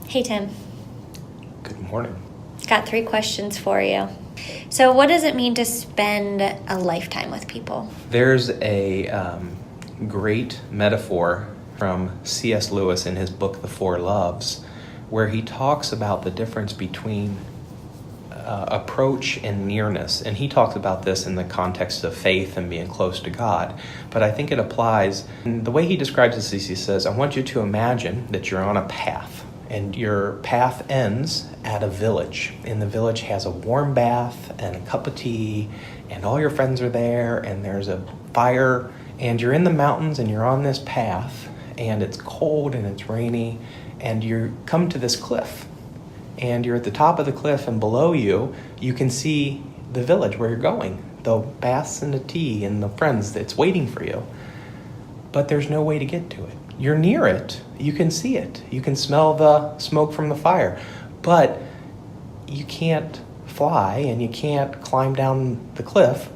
Hey, Tim. Good morning. Got 3 questions for you. So what does it mean to spend a lifetime with people? There's a great metaphor from C.S. Lewis in his book, The Four Loves, where he talks about the difference between approach and nearness. And he talks about this in the context of faith and being close to God. But I think it applies. And the way he describes this is he says, I want you to imagine that you're on a path. And your path ends at a village. And the village has a warm bath and a cup of tea, and all your friends are there, and there's a fire, and you're in the mountains, and you're on this path, and it's cold and it's rainy, and you come to this cliff. And you're at the top of the cliff, and below you, you can see the village where you're going. The baths and the tea and the friends that's waiting for you. But there's no way to get to it. You're near it. You can see it. You can smell the smoke from the fire. But you can't fly and you can't climb down the cliff.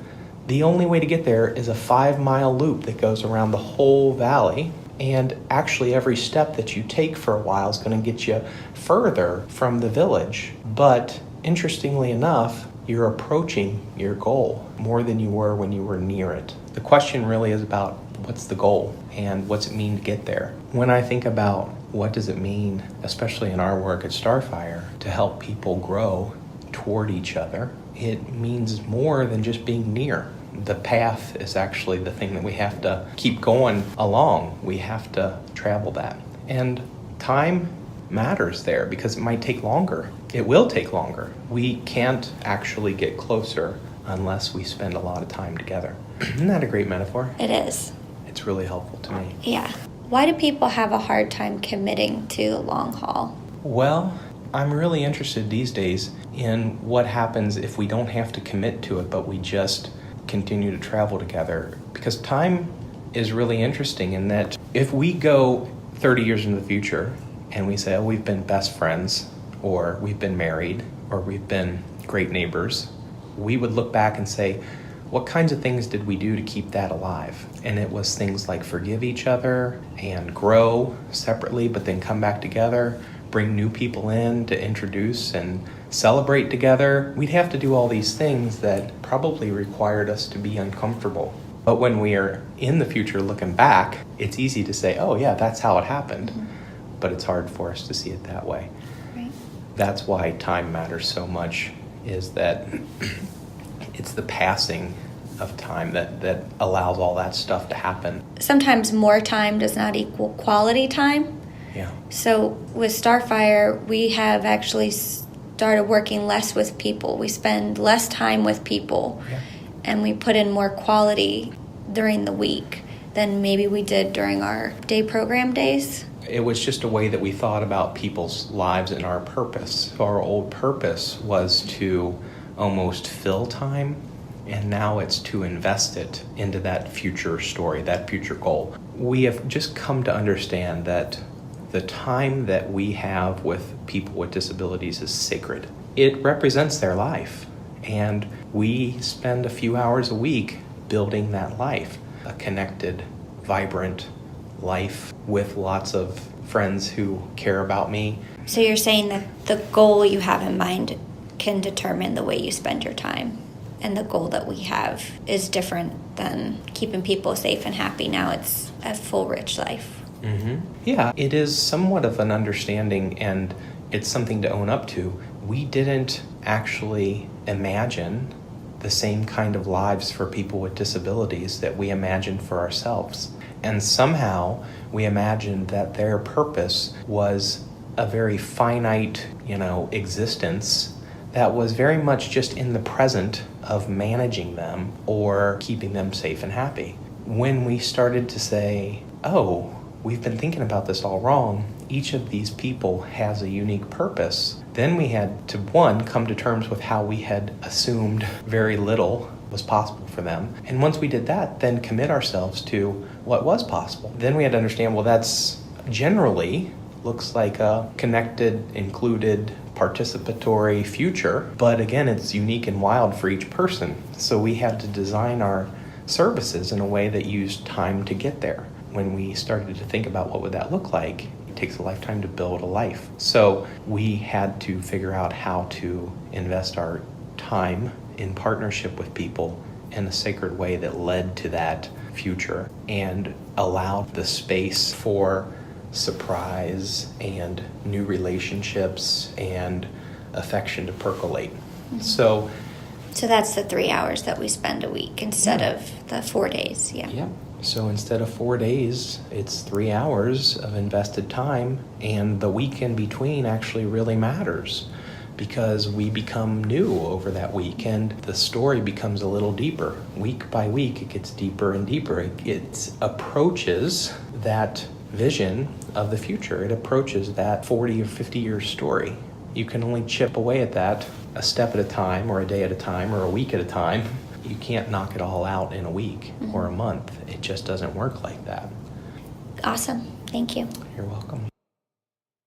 The only way to get there is a 5-mile loop that goes around the whole valley. And actually every step that you take for a while is going to get you further from the village. But interestingly enough, you're approaching your goal more than you were when you were near it. The question really is about what's the goal and what's it mean to get there. When I think about what does it mean, especially in our work at Starfire, to help people grow toward each other, it means more than just being near. The path is actually the thing that we have to keep going along. We have to travel that. And time matters there because it might take longer. It will take longer. We can't actually get closer unless we spend a lot of time together. Isn't that a great metaphor? It is. It's really helpful to me. Yeah. Why do people have a hard time committing to the long haul? Well, I'm really interested these days in what happens if we don't have to commit to it, but we just continue to travel together. Because time is really interesting in that if we go 30 years into the future and we say, oh, we've been best friends, or we've been married, or we've been great neighbors, we would look back and say, what kinds of things did we do to keep that alive? And it was things like forgive each other and grow separately, but then come back together, bring new people in to introduce and celebrate together. We'd have to do all these things that probably required us to be uncomfortable. But when we are in the future looking back, it's easy to say, oh yeah, that's how it happened. Mm-hmm. But it's hard for us to see it that way. Right. That's why time matters so much, is that it's the passing of time that allows all that stuff to happen. Sometimes more time does not equal quality time. Yeah. So with Starfire, we have actually started working less with people. We spend less time with people, yeah. And we put in more quality during the week than maybe we did during our day program days. It was just a way that we thought about people's lives and our purpose. Our old purpose was to almost fill time, and now it's to invest it into that future story, that future goal. We have just come to understand that the time that we have with people with disabilities is sacred. It represents their life, and we spend a few hours a week building that life, a connected, vibrant life with lots of friends who care about me. So you're saying that the goal you have in mind can determine the way you spend your time, and the goal that we have is different than keeping people safe and happy. Now it's a full, rich life. Mm-hmm. Yeah, it is somewhat of an understanding, and it's something to own up to. We didn't actually imagine the same kind of lives for people with disabilities that we imagined for ourselves. And somehow we imagined that their purpose was a very finite, existence that was very much just in the present of managing them or keeping them safe and happy. When we started to say, oh, we've been thinking about this all wrong, each of these people has a unique purpose, then we had to, one, come to terms with how we had assumed very little was possible for them. And once we did that, then commit ourselves to what was possible. Then we had to understand, well, that's generally looks like a connected, included, participatory future. But again, it's unique and wild for each person. So we had to design our services in a way that used time to get there. When we started to think about what would that look like, takes a lifetime to build a life. So we had to figure out how to invest our time in partnership with people in a sacred way that led to that future and allowed the space for surprise and new relationships and affection to percolate. Mm-hmm. So that's the 3 hours that we spend a week instead of the 4 days. Yeah. So instead of 4 days, it's 3 hours of invested time, and the week in between actually really matters because we become new over that week, and the story becomes a little deeper. Week by week, it gets deeper and deeper. It approaches that vision of the future. It approaches that 40 or 50-year story. You can only chip away at that a step at a time, or a day at a time, or a week at a time. You can't knock it all out in a week or a month. It just doesn't work like that. Awesome. Thank you. You're welcome.